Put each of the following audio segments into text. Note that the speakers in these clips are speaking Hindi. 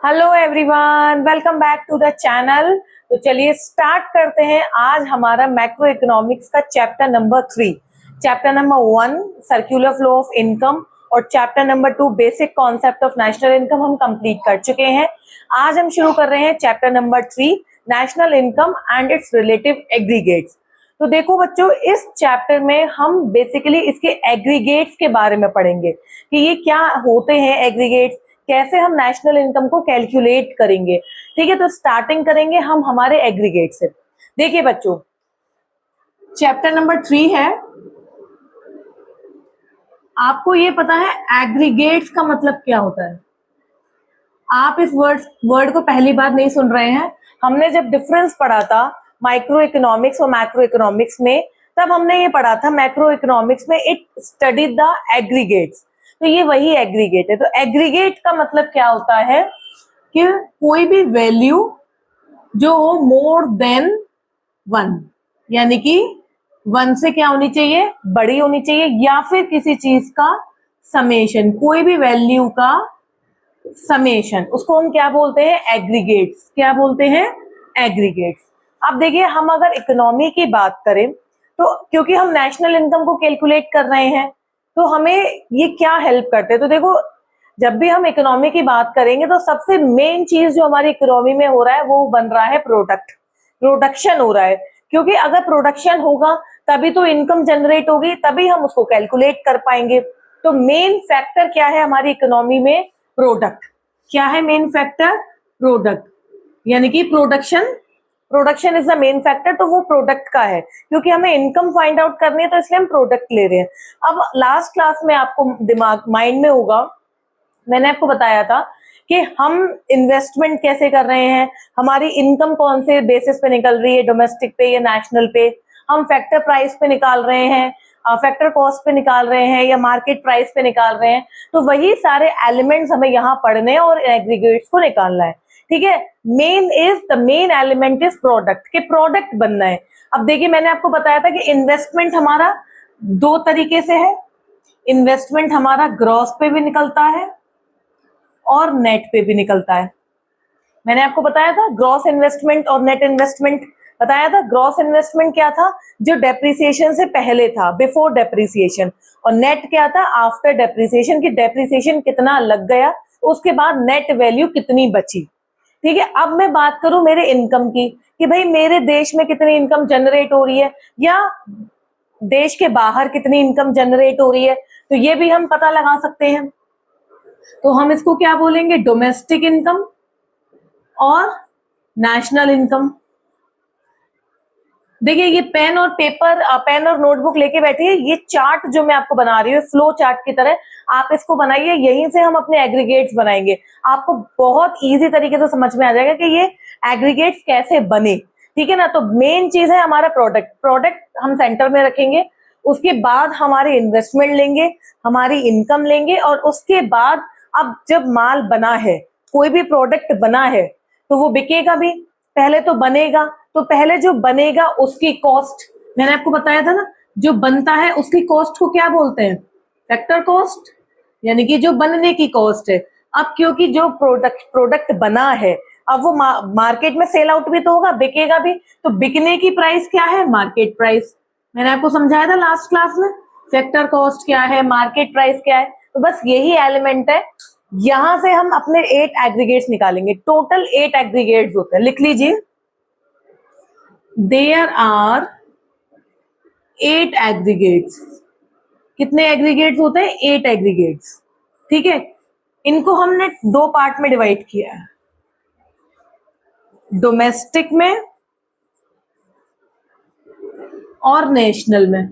Hello everyone, welcome back to the channel. तो चलिए स्टार्ट करते हैं आज हमारा मैक्रो इकोनॉमिक्स का chapter number 3। Chapter number 1 circular flow of income और chapter number 2 basic concept of national income हम कंप्लीट कर चुके हैं। आज हम शुरू कर रहे हैं chapter number 3 national income and its relative aggregates. तो देखो बच्चों, इस चैप्टर में हम बेसिकली इसके एग्रीगेट्स के बारे में पढ़ेंगे कि ये क्या होते हैं एग्रीगेट्स, कैसे हम नेशनल इनकम को कैलकुलेट करेंगे। ठीक है, तो स्टार्टिंग करेंगे हम हमारे एग्रीगेट से। देखिए बच्चों, चैप्टर नंबर 3 है। आपको ये पता है एग्रीगेट्स का मतलब क्या होता है? आप इस वर्ड को पहली बार नहीं सुन रहे हैं। हमने जब डिफरेंस पढ़ा था माइक्रो इकोनॉमिक्स और मैक्रो इकोनॉमिक्स में, तब हमने ये पढ़ा था मैक्रो इकोनॉमिक्स में इट स्टडी द एग्रीगेट्स। तो ये वही एग्रीगेट है। तो एग्रीगेट का मतलब क्या होता है कि कोई भी वैल्यू जो हो मोर देन 1, यानी कि 1 से क्या होनी चाहिए, बड़ी होनी चाहिए, या फिर किसी चीज का समेशन, कोई भी वैल्यू का समेशन, उसको हम क्या बोलते हैं? एग्रीगेट्स। क्या बोलते हैं? एग्रीगेट्स। अब देखिए, हम अगर इकोनॉमी की बात करें तो क्योंकि हम नेशनल इनकम को कैलकुलेट कर रहे हैं, तो हमें ये क्या हेल्प करते हैं? तो देखो, जब भी हम इकोनॉमी की बात करेंगे तो सबसे मेन चीज जो हमारी इकोनॉमी में हो रहा है वो बन रहा है प्रोडक्शन हो रहा है। क्योंकि अगर प्रोडक्शन होगा तभी तो इनकम जनरेट होगी, तभी हम उसको कैलकुलेट कर पाएंगे। तो मेन फैक्टर क्या है हमारी इकोनॉमी में? प्रोडक्ट। क्या है मेन फैक्टर? प्रोडक्ट, यानी कि production is the main factor. तो वो प्रोडक्ट का है, क्योंकि हमें इनकम फाइंड आउट करनी है तो इसलिए हम प्रोडक्ट ले रहे हैं। अब लास्ट क्लास में आपको दिमाग माइंड में होगा, मैंने आपको बताया था कि हम इन्वेस्टमेंट कैसे कर रहे हैं, हमारी इनकम कौन से बेसिस पे निकल रही है, डोमेस्टिक पे या नेशनल पे, हम फैक्टर प्राइस पे निकाल रहे हैं, फैक्टर कॉस्ट पे निकाल रहे हैं, या मार्केट प्राइस पे निकाल रहे हैं। तो वही सारे एलिमेंट्स हमें यहाँ पढ़ने और एग्रीगेट्स को निकालना है। ठीक है, मेन एलिमेंट इज प्रोडक्ट, के प्रोडक्ट बनना है। अब देखिए, मैंने आपको बताया था कि इन्वेस्टमेंट हमारा दो तरीके से है। इन्वेस्टमेंट हमारा ग्रॉस पे भी निकलता है और नेट पे भी निकलता है। मैंने आपको बताया था ग्रॉस इन्वेस्टमेंट और नेट इन्वेस्टमेंट बताया था। ग्रॉस इन्वेस्टमेंट क्या था? जो डेप्रिसिएशन से पहले था, बिफोर डेप्रिसिएशन। और नेट क्या था? आफ्टर डेप्रिसिएशन, की डेप्रिसिएशन कितना लग गया, उसके बाद नेट वैल्यू कितनी बची। ठीक है, अब मैं बात करूं मेरे इनकम की, कि भाई मेरे देश में कितनी इनकम जनरेट हो रही है या देश के बाहर कितनी इनकम जनरेट हो रही है, तो ये भी हम पता लगा सकते हैं। तो हम इसको क्या बोलेंगे? डोमेस्टिक इनकम और नेशनल इनकम। देखिए, ये पेन और नोटबुक लेके बैठिए। ये चार्ट जो मैं आपको बना रही हूँ फ्लो चार्ट की तरह, आप इसको बनाइए। यहीं से हम अपने एग्रीगेट्स बनाएंगे। आपको बहुत इजी तरीके से समझ में आ जाएगा कि ये एग्रीगेट्स कैसे बने। ठीक है ना? तो मेन चीज है हमारा प्रोडक्ट हम सेंटर में रखेंगे। उसके बाद हमारे इन्वेस्टमेंट लेंगे, हमारी इनकम लेंगे, और उसके बाद अब जब माल बना है, कोई भी प्रोडक्ट बना है, तो वो बिकेगा भी। पहले तो बनेगा, तो पहले जो बनेगा उसकी कॉस्ट, मैंने आपको बताया था ना, जो बनता है उसकी कॉस्ट को क्या बोलते हैं? फैक्टर कॉस्ट, यानी कि जो बनने की कॉस्ट है। अब क्योंकि जो प्रोडक्ट बना है, अब वो मार्केट में सेल आउट भी तो होगा, बिकेगा भी, तो बिकने की प्राइस क्या है? Market price. मैंने आपको समझाया था लास्ट क्लास में, फैक्टर कॉस्ट क्या है, मार्केट प्राइस क्या है। तो बस यही एलिमेंट है। यहां से हम अपने 8 एग्रीगेट्स निकालेंगे। टोटल 8 एग्रीगेट्स होते हैं, लिख लीजिए। There are 8 aggregates. कितने एग्रीगेट्स होते हैं? 8 एग्रीगेट्स। ठीक है, इनको हमने 2 पार्ट में डिवाइड किया है, डोमेस्टिक में और नेशनल में।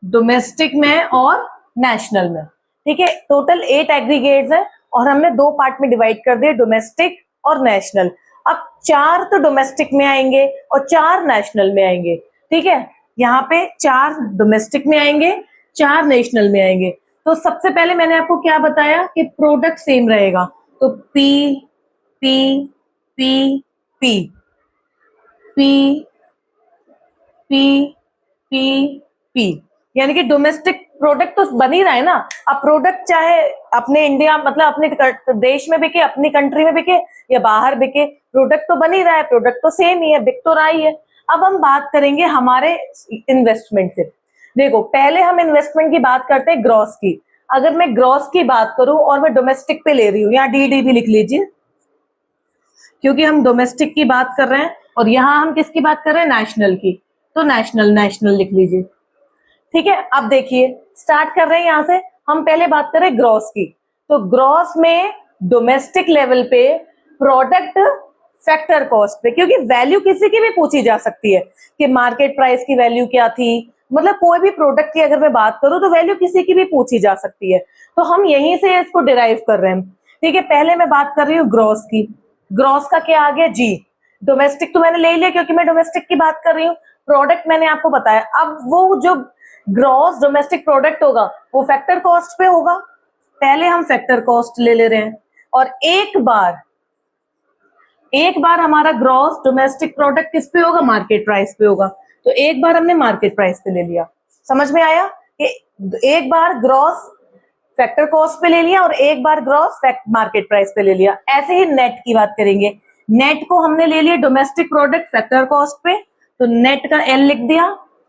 डोमेस्टिक में और नेशनल में। ठीक है, टोटल 8 एग्रीगेट्स है और हमने 2 पार्ट में डिवाइड कर दिए, डोमेस्टिक और नेशनल। अब 4 तो डोमेस्टिक में आएंगे और 4 नेशनल में आएंगे। ठीक है, यहाँ पे 4 डोमेस्टिक में आएंगे, 4 नेशनल में आएंगे। तो सबसे पहले मैंने आपको क्या बताया कि प्रोडक्ट सेम रहेगा। तो P P P P P P P P, यानी कि डोमेस्टिक प्रोडक्ट तो बन ही रहा है ना। अब प्रोडक्ट चाहे अपने इंडिया मतलब अपने देश में बिके, अपनी कंट्री में बिके या बाहर बिके, प्रोडक्ट तो बन ही रहा है, प्रोडक्ट तो सेम ही है, बिक तो रहा ही है। अब हम बात करेंगे हमारे इन्वेस्टमेंट से। देखो पहले हम इन्वेस्टमेंट की बात करते हैं ग्रॉस की। अगर मैं ग्रॉस की बात करूं और मैं डोमेस्टिक पे ले रही हूँ, यहाँ DD भी लिख लीजिए, क्योंकि हम डोमेस्टिक की बात कर रहे हैं और यहाँ हम किसकी बात कर रहे हैं, नेशनल की, तो नेशनल नेशनल लिख लीजिए। ठीक है, अब देखिए स्टार्ट कर रहे हैं यहां से। हम पहले बात करें ग्रॉस की, तो ग्रॉस में डोमेस्टिक लेवल पे प्रोडक्ट फैक्टर कॉस्ट पे, क्योंकि वैल्यू किसी की भी पूछी जा सकती है कि मार्केट प्राइस की वैल्यू क्या थी, मतलब कोई भी प्रोडक्ट की अगर मैं बात करूं तो वैल्यू किसी की भी पूछी जा सकती है, तो हम यहीं से इसको डिराइव कर रहे हैं। ठीक है, पहले मैं बात कर रही हूँ ग्रॉस की। ग्रॉस का क्या आ गया, जी। डोमेस्टिक तो मैंने ले लिया क्योंकि मैं डोमेस्टिक की बात कर रही हूँ, प्रोडक्ट मैंने आपको बताया। अब वो जो ग्रॉस डोमेस्टिक प्रोडक्ट होगा वो फैक्टर कॉस्ट पे होगा, पहले हम फैक्टर कॉस्ट ले रहे हैं, और एक बार हमारा ग्रॉस डोमेस्टिक प्रोडक्ट किस पे होगा, मार्केट प्राइस पे होगा। तो एक बार हमने मार्केट प्राइस पे ले लिया, समझ में आया कि एक बार ग्रॉस फैक्टर कॉस्ट पे ले लिया और एक बार ग्रॉस मार्केट प्राइस पे ले लिया। ऐसे ही नेट की बात करेंगे, नेट को हमने ले लिया डोमेस्टिक प्रोडक्ट फैक्टर कॉस्ट पे, तो नेट का L लिख दिया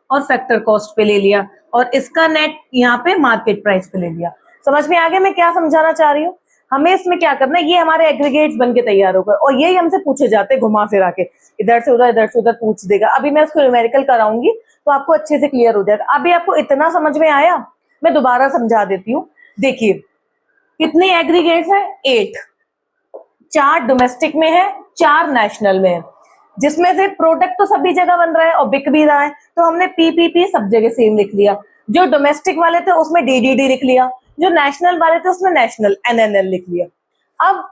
और फैक्टर कॉस्ट पे ले लिया, और इसका नेट यहाँ पे मार्केट प्राइस पे ले लिया। समझ में आ गया मैं क्या समझाना चाह रही हूँ। हमें इसमें क्या करना है, ये हमारे एग्रीगेट्स बन के तैयार होगा, और यही हमसे पूछे जाते हैं घुमा फिरा के, इधर से उधर पूछ देगा। अभी मैं इसको न्यूमेरिकल कराऊंगी तो आपको अच्छे से क्लियर हो जाएगा। अभी आपको इतना समझ में आया, मैं दोबारा समझा देती हूँ। देखिए कितने एग्रीगेट्स है, 8, 4 डोमेस्टिक में है, 4 नेशनल में है, जिसमें से प्रोडक्ट तो सभी जगह बन रहा है और बिक भी रहा है, तो हमने PPP सब जगह सेम लिख लिया। जो डोमेस्टिक वाले थे उसमें DDD लिख लिया, जो नेशनल वाले थे उसमें नेशनल NNL लिख लिया। अब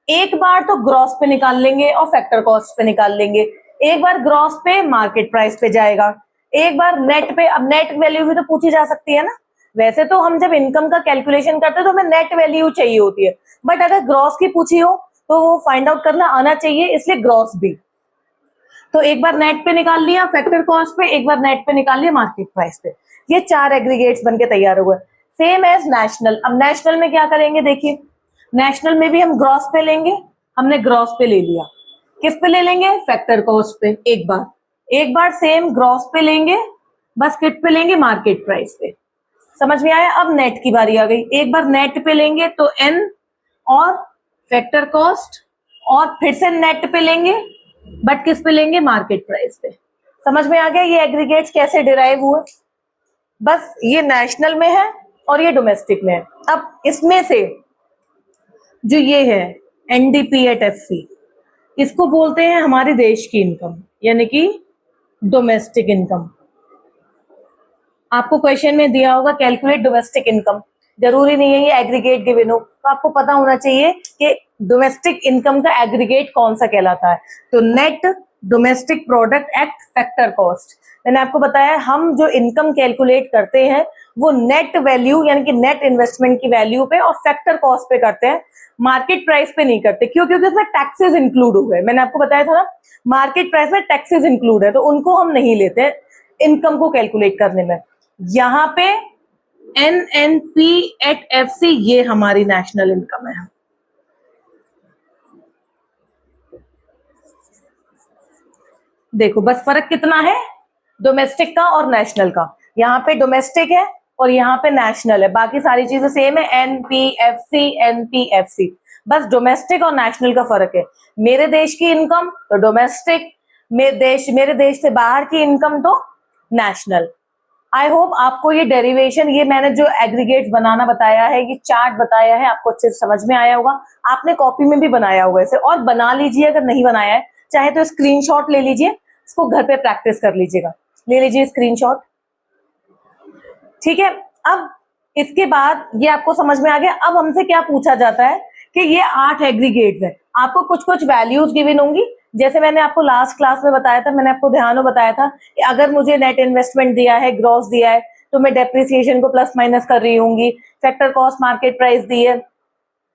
एक बार तो ग्रॉस पे निकाल लेंगे और फैक्टर कॉस्ट पे निकाल लेंगे, एक बार ग्रॉस पे मार्केट प्राइस पे जाएगा, एक बार नेट पे। अब नेट वैल्यू भी तो पूछी जा सकती है ना, वैसे तो हम जब इनकम का कैलकुलेशन करते हैं तो हमें नेट वैल्यू चाहिए होती है, बट अगर ग्रॉस की पूछी हो तो वो फाइंड आउट करना आना चाहिए, इसलिए ग्रॉस भी। तो एक बार नेट पे निकाल लिया फैक्टर कॉस्ट पे, एक बार नेट पे निकाल लिया मार्केट प्राइस पे, ये 4 एग्रीगेट्स बनके तैयार हुए। Same as national. अब नेशनल में क्या करेंगे, देखिए नेशनल में भी हम ग्रॉस पे लेंगे, हमने ग्रॉस पे ले लिया, किस पे ले लेंगे, फैक्टर कॉस्ट पे एक बार सेम ग्रॉस पे लेंगे, बस किट पे लेंगे, मार्केट प्राइस पे। समझ में आया। अब नेट की बारी आ गई, एक बार नेट पे लेंगे तो N और फैक्टर कॉस्ट, और फिर से नेट पे लेंगे, बट किस पे लेंगे, मार्केट प्राइस पे। समझ में आ गया ये एग्रीगेट्स कैसे डिराइव हुए। बस ये नेशनल में है और ये डोमेस्टिक में है। अब इसमें से जो ये है NDP@FC, इसको बोलते हैं हमारे देश की इनकम, यानी कि डोमेस्टिक इनकम। आपको क्वेश्चन में दिया होगा कैलकुलेट डोमेस्टिक इनकम, जरूरी नहीं है ये एग्रीगेट गिवन हो, तो आपको पता होना चाहिए कि डोमेस्टिक इनकम का एग्रीगेट कौन सा कहलाता है। तो net domestic product at factor cost. मैंने आपको बताया हम जो इनकम कैलकुलेट करते हैं वो नेट वैल्यू यानी कि नेट इन्वेस्टमेंट की वैल्यू पे और फैक्टर कॉस्ट पे करते हैं, मार्केट प्राइस पे नहीं करते। क्यों? क्योंकि उसमें टैक्सेस इंक्लूड हो गए। मैंने आपको बताया था ना, मार्केट प्राइस में टैक्सेस इंक्लूड है, तो उनको हम नहीं लेते इनकम को कैलकुलेट करने में। यहाँ पे NNP@FC ये हमारी नेशनल इनकम है। देखो बस फर्क कितना है डोमेस्टिक का और नेशनल का। यहाँ पे डोमेस्टिक है और यहाँ पे नेशनल है, बाकी सारी चीजें सेम है, NPFC। बस डोमेस्टिक और नेशनल का फर्क है। मेरे देश की इनकम तो डोमेस्टिक, मेरे देश से बाहर की इनकम तो नेशनल। आई होप आपको ये डेरिवेशन, ये मैंने जो एग्रीगेट्स बनाना बताया है, ये चार्ट बताया है, आपको अच्छे से समझ में आया होगा। आपने कॉपी में भी बनाया होगा इसे, और बना लीजिए अगर नहीं बनाया है, चाहे तो स्क्रीनशॉट ले लीजिए, इसको घर पे प्रैक्टिस कर लीजिएगा। ले लीजिए स्क्रीनशॉट, ठीक है। अब इसके बाद ये आपको समझ में आ गया। अब हमसे क्या पूछा जाता है कि ये 8 एग्रीगेट्स है, आपको कुछ कुछ वैल्यूज गिवन होंगी, जैसे मैंने आपको लास्ट क्लास में बताया था, मैंने आपको ध्यान में बताया था कि अगर मुझे नेट इन्वेस्टमेंट दिया है, ग्रॉस दिया है, तो मैं डेप्रिसिएशन को प्लस माइनस कर रही होंगी, फैक्टर कॉस्ट मार्केट प्राइस दी है,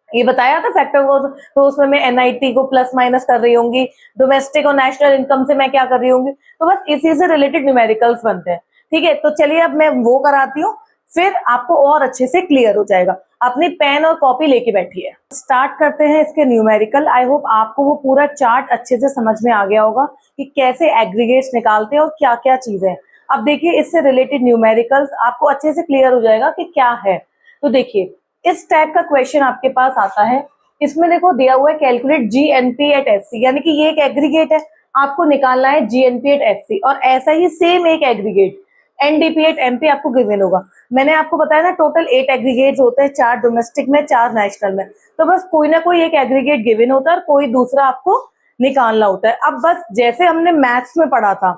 ये बताया था फैक्टर को, तो उसमें मैं NIT को प्लस माइनस कर रही होंगी, डोमेस्टिक और नेशनल इनकम से मैं क्या कर रही होंगी। तो बस इसी से रिलेटेड न्यूमेरिकल्स बनते हैं, ठीक है। तो चलिए अब मैं वो कराती हूँ, फिर आपको और अच्छे से क्लियर हो जाएगा। अपनी पेन और कॉपी लेके बैठिए। स्टार्ट करते हैं इसके न्यूमेरिकल। आई होप आपको वो पूरा चार्ट अच्छे से समझ में आ गया होगा कि कैसे एग्रीगेट्स निकालते हैं और क्या क्या चीजें हैं। अब देखिए इससे रिलेटेड न्यूमेरिकल्स आपको अच्छे से क्लियर हो जाएगा कि क्या है। तो देखिए इस टाइप का क्वेश्चन आपके पास आता है। इसमें देखो दिया हुआ है कैलकुलेट जीएनपी एट एफसी, यानी कि ये एक एग्रीगेट है, आपको निकालना है जीएनपी एट एफसी। और ऐसा ही सेम एक एग्रीगेट एनडीपी एट एमपी आपको गिवन होगा। मैंने आपको बताया ना टोटल 8 एग्रीगेट्स होते हैं, 4 डोमेस्टिक में 4 नेशनल में। तो बस कोई ना कोई एक एग्रीगेट गिवन होता है और कोई दूसरा आपको निकालना होता है। अब बस जैसे हमने मैथ्स में पढ़ा था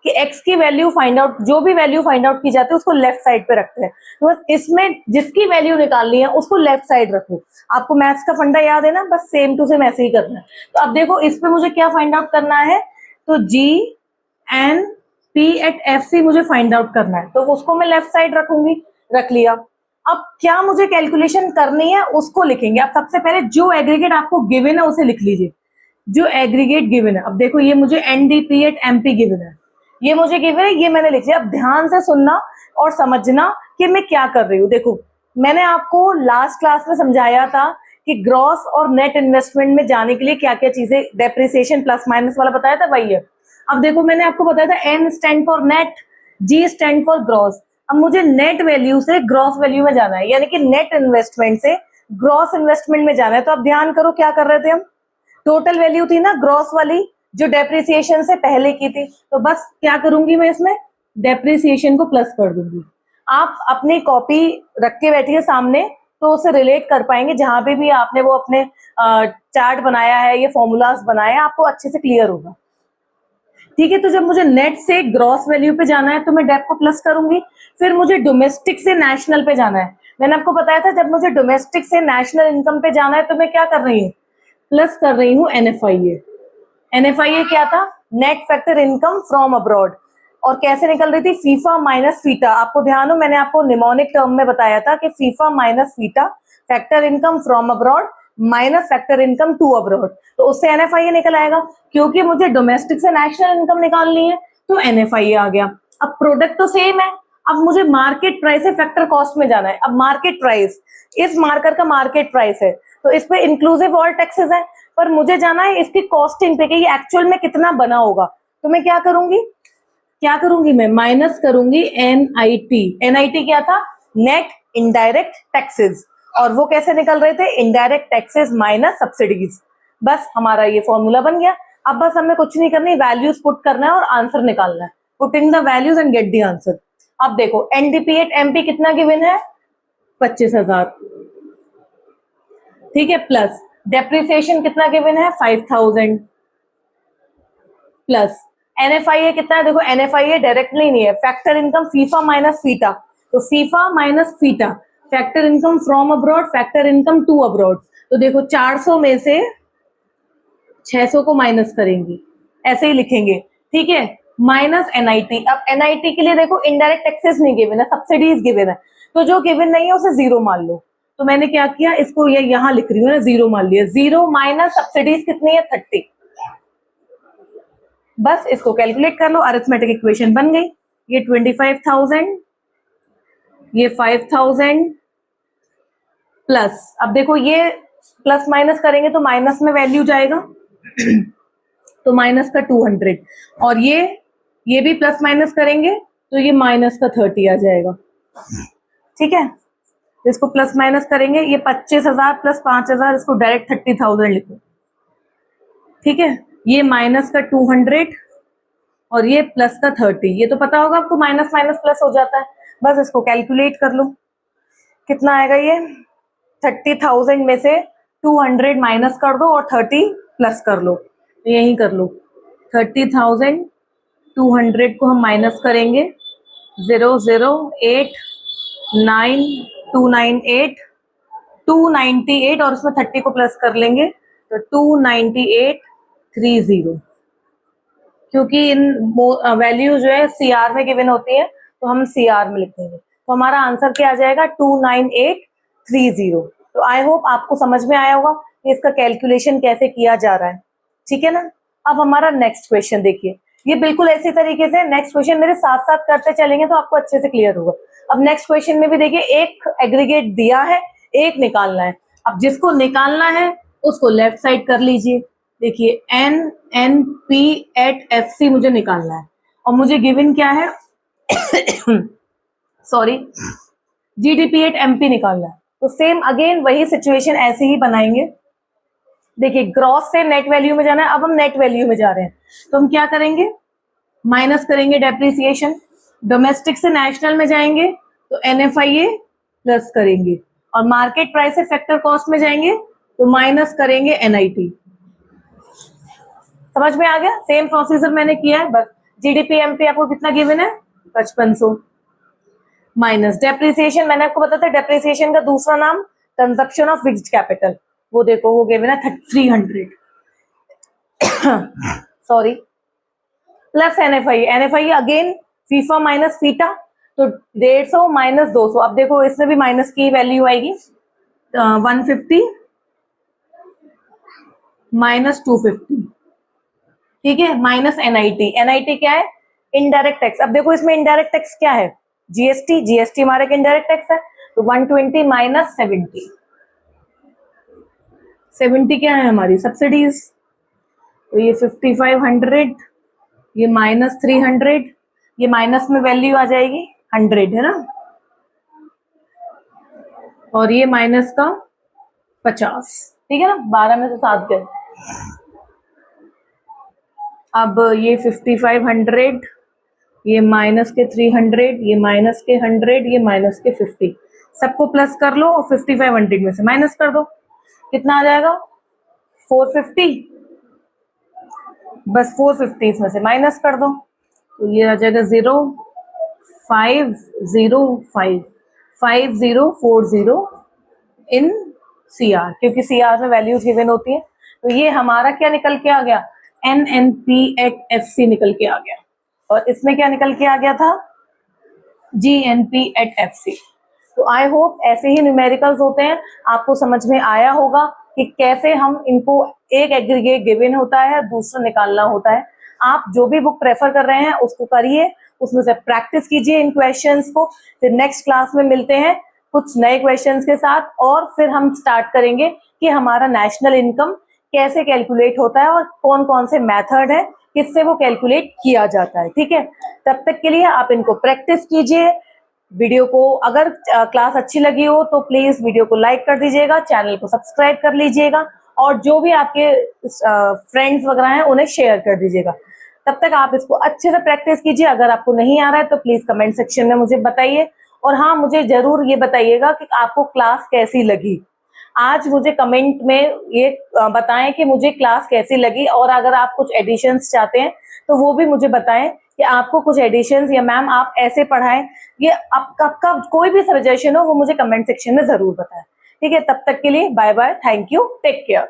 कि x की वैल्यू फाइंड आउट, जो भी वैल्यू फाइंड आउट की जाती है उसको लेफ्ट साइड पे रखते हैं। तो बस इसमें जिसकी वैल्यू निकालनी है उसको लेफ्ट साइड रखो। आपको मैथ्स का फंडा याद है ना, बस सेम टू सेम ऐसे ही करना है। तो अब देखो इस पे मुझे क्या फाइंड आउट करना है, तो G N P at F C मुझे फाइंड आउट करना है, तो उसको मैं लेफ्ट साइड रखूंगी, रख लिया। अब क्या मुझे कैलकुलेशन करनी है उसको लिखेंगे। अब सबसे पहले जो एग्रीगेट आपको गिवन है उसे लिख लीजिए, जो एग्रीगेट गिवन है। अब देखो ये मुझे एनडीपी एट एमपी गिवन है, ये मुझे गिवन है, ये मैंने लिख लिया। अब ध्यान से सुनना और समझना कि मैं क्या कर रही हूँ। देखो मैंने आपको लास्ट क्लास में समझाया था कि ग्रॉस और नेट इन्वेस्टमेंट में जाने के लिए क्या क्या चीजें, डेप्रिसिएशन प्लस माइनस वाला बताया था, वही है। अब देखो मैंने आपको बताया था N stand for net, G stand for gross. अब मुझे नेट वैल्यू से ग्रॉस वैल्यू में जाना है, यानी कि नेट इन्वेस्टमेंट से ग्रॉस इन्वेस्टमेंट में जाना है। तो अब ध्यान करो क्या कर रहे थे हम, टोटल वैल्यू थी ना ग्रॉस वाली जो डेप्रिसिएशन से पहले की थी, तो बस क्या करूंगी मैं इसमें डेप्रिसिएशन को प्लस कर दूंगी। आप अपनी कॉपी रख के बैठिए सामने, तो उसे रिलेट कर पाएंगे। जहां पे भी आपने वो अपने चार्ट बनाया है, ये फॉर्मूलाज बनाए हैं, आपको अच्छे से क्लियर होगा। ठीक है, तो जब मुझे नेट से ग्रॉस वैल्यू पे जाना है तो मैं डेप को प्लस करूंगी। फिर मुझे डोमेस्टिक से नेशनल पे जाना है। मैंने आपको बताया था जब मुझे डोमेस्टिक से नेशनल इनकम पे जाना है तो मैं क्या कर रही हूँ, प्लस कर रही हूँ एनएफआईए। एनएफआईए क्या था, net factor income from abroad. और कैसे निकल रही थी, फीफा माइनस फीटा। आपको ध्यान हो मैंने आपको निमोनिक टर्म में बताया था कि FIFA minus FITA, factor income from abroad minus factor income to abroad, तो उससे एनएफआईए निकल आएगा। क्योंकि मुझे डोमेस्टिक से नेशनल इनकम निकालनी है तो एनएफआईए आ गया। अब प्रोडक्ट तो सेम है, अब मुझे मार्केट प्राइस से फैक्टर कॉस्ट में जाना है। अब मार्केट प्राइस इस मार्कर का मार्केट प्राइस है, तो इस पे इंक्लूसिव ऑल टैक्सेस है, पर मुझे जाना है इसकी कॉस्टिंग पे कि ये एक्चुअल में कितना बना होगा। तो मैं क्या करूंगी मैं माइनस करूंगी एनआईटी। एनआईटी क्या था, नेट इनडायरेक्ट टैक्सेस, और वो कैसे निकल रहे थे, इनडायरेक्ट टैक्सेस माइनस सब्सिडीज। बस हमारा ये फॉर्मूला बन गया। अब बस हमें कुछ नहीं करनी, वैल्यूज पुट करना है और आंसर निकालना है। Putting the values and get the answer. अब देखो एनडीपी एट एमपी कितना गिवन है, 25,000, ठीक है, प्लस डेप्रिसिएशन कितना गिवन है, 5,000, प्लस एनएफआईए कितना है। देखो एनएफआईए डायरेक्टली नहीं है, factor income FIFA minus FITA, तो FIFA minus FITA, factor income from abroad, factor income to abroad. तो देखो 400 में से 600 को माइनस करेंगी, ऐसे ही लिखेंगे, ठीक है, माइनस एनआईटी। अब एनआईटी के लिए देखो इनडायरेक्ट टैक्सेस नहीं गिवन है, सब्सिडीज गिवन है, तो जो गिवन नहीं है उसे जीरो मान लो। तो मैंने क्या किया, इसको ये यहां लिख रही हूँ ना, जीरो मान लिया। जीरो माइनस सब्सिडीज कितनी है, 30। बस इसको कैलकुलेट कर लो, अरिथमेटिक इक्वेशन बन गई। ये 25,000, ये 5,000 प्लस, अब देखो ये प्लस माइनस करेंगे तो माइनस में वैल्यू जाएगा तो माइनस का 200, और ये भी प्लस माइनस करेंगे तो ये माइनस का 30 आ जाएगा। ठीक है, इसको प्लस माइनस करेंगे, ये 25,000 प्लस 5,000, इसको डायरेक्ट 30,000 लिखो। ठीक है, ये माइनस का 200 और ये प्लस का 30। ये तो पता होगा आपको, माइनस माइनस प्लस हो जाता है। बस इसको कैलकुलेट कर लो, कितना आएगा ये, 30,000 में से 200 माइनस कर दो और 30 प्लस कर लो, यही कर लो। 30,000 200 को हम माइनस करेंगे, 0089298 298 और उसमें 30 को प्लस कर लेंगे तो 29830। क्योंकि इन वैल्यू जो है सीआर में गिवन होती है तो हम सीआर में लिखेंगे, तो हमारा आंसर क्या आ जाएगा, 29830। तो आई होप आपको समझ में आया होगा कि इसका कैलकुलेशन कैसे किया जा रहा है। ठीक है ना। अब हमारा नेक्स्ट क्वेश्चन देखिए, ये बिल्कुल ऐसी तरीके से नेक्स्ट क्वेश्चन मेरे साथ साथ करते चलेंगे तो आपको अच्छे से क्लियर होगा। अब नेक्स्ट क्वेश्चन में भी देखिए एक एग्रीगेट दिया है, एक निकालना है। अब जिसको निकालना है उसको लेफ्ट साइड कर लीजिए। देखिए NNP एट FC मुझे निकालना है और मुझे गिवन क्या है सॉरी GDP एट MP निकालना है। तो सेम अगेन वही सिचुएशन ऐसे ही बनाएंगे। देखिए ग्रॉस से नेट वैल्यू में जाना है, अब हम नेट वैल्यू में जा रहे हैं तो हम क्या करेंगे, माइनस करेंगे डेप्रिसिएशन। डोमेस्टिक से नेशनल में जाएंगे तो NFIA प्लस करेंगे और मार्केट प्राइस से फैक्टर कॉस्ट में जाएंगे तो माइनस करेंगे NIT। समझ में आ गया? सेम प्रोसीजर मैंने किया है, बस GDP MP आपको कितना गिवन है 5500 माइनस डेप्रिसिएशन। मैंने आपको बताया था डेप्रिसिएशन का दूसरा नाम कंजप्शन ऑफ फिक्स्ड कैपिटल, वो देखो वो गिवन है 300 sorry plus NFIA again FIFA minus FITA तो 150 माइनस 200। अब देखो इसमें भी माइनस की वैल्यू आएगी 150 माइनस 250, ठीक है, माइनस NIT क्या है, इनडायरेक्ट टैक्स। अब देखो इसमें इनडायरेक्ट टैक्स क्या है, GST हमारा एक इनडायरेक्ट टैक्स है तो 120 माइनस 70 क्या है हमारी सब्सिडीज। तो ये 5500, ये माइनस 300, ये माइनस में वैल्यू आ जाएगी 100 है ना, और ये माइनस का 50, ठीक है ना, 12 में से 7 गए। अब ये 5500, ये माइनस के 300, ये माइनस के 100, ये माइनस के 50, सबको प्लस कर लो और 5500 में से माइनस कर दो, कितना आ जाएगा 450, बस 450 इसमें से माइनस कर दो तो ये आ जाएगा 5040 इन CR, क्योंकि CR में वैल्यूज गिवन होती है। तो ये हमारा क्या निकल के आ गया, NNP एट FC निकल के आ गया, और इसमें क्या निकल के आ गया था, GNP एट FC। तो आई होप ऐसे ही न्यूमेरिकल्स होते हैं, आपको समझ में आया होगा कि कैसे हम इनको, एक एग्रीगेट गिवन होता है, दूसरा निकालना होता है। आप जो भी बुक प्रेफर कर रहे हैं उसको करिए, उसमें से प्रैक्टिस कीजिए इन क्वेश्चंस को। फिर नेक्स्ट क्लास में मिलते हैं कुछ नए क्वेश्चंस के साथ, और फिर हम स्टार्ट करेंगे कि हमारा नेशनल इनकम कैसे कैलकुलेट होता है और कौन कौन से मेथड है किससे वो कैलकुलेट किया जाता है, ठीक है। तब तक के लिए आप इनको प्रैक्टिस कीजिए। वीडियो को अगर क्लास अच्छी लगी हो तो प्लीज वीडियो को लाइक कर दीजिएगा, चैनल को सब्सक्राइब कर लीजिएगा, और जो भी आपके फ्रेंड्स वगैरह हैं उन्हें शेयर कर दीजिएगा। तब तक आप इसको अच्छे से प्रैक्टिस कीजिए। अगर आपको नहीं आ रहा है तो प्लीज कमेंट सेक्शन में मुझे बताइए, और हाँ मुझे जरूर ये बताइएगा कि आपको क्लास कैसी लगी। आज मुझे कमेंट में ये बताएं कि मुझे क्लास कैसी लगी, और अगर आप कुछ एडिशंस चाहते हैं तो वो भी मुझे बताएं कि आपको कुछ एडिशंस या मैम आप ऐसे पढ़ाएं, ये आपका कोई भी सजेशन हो वो मुझे कमेंट सेक्शन में जरूर बताएं, ठीक है। तब तक के लिए bye bye, thank you, take care.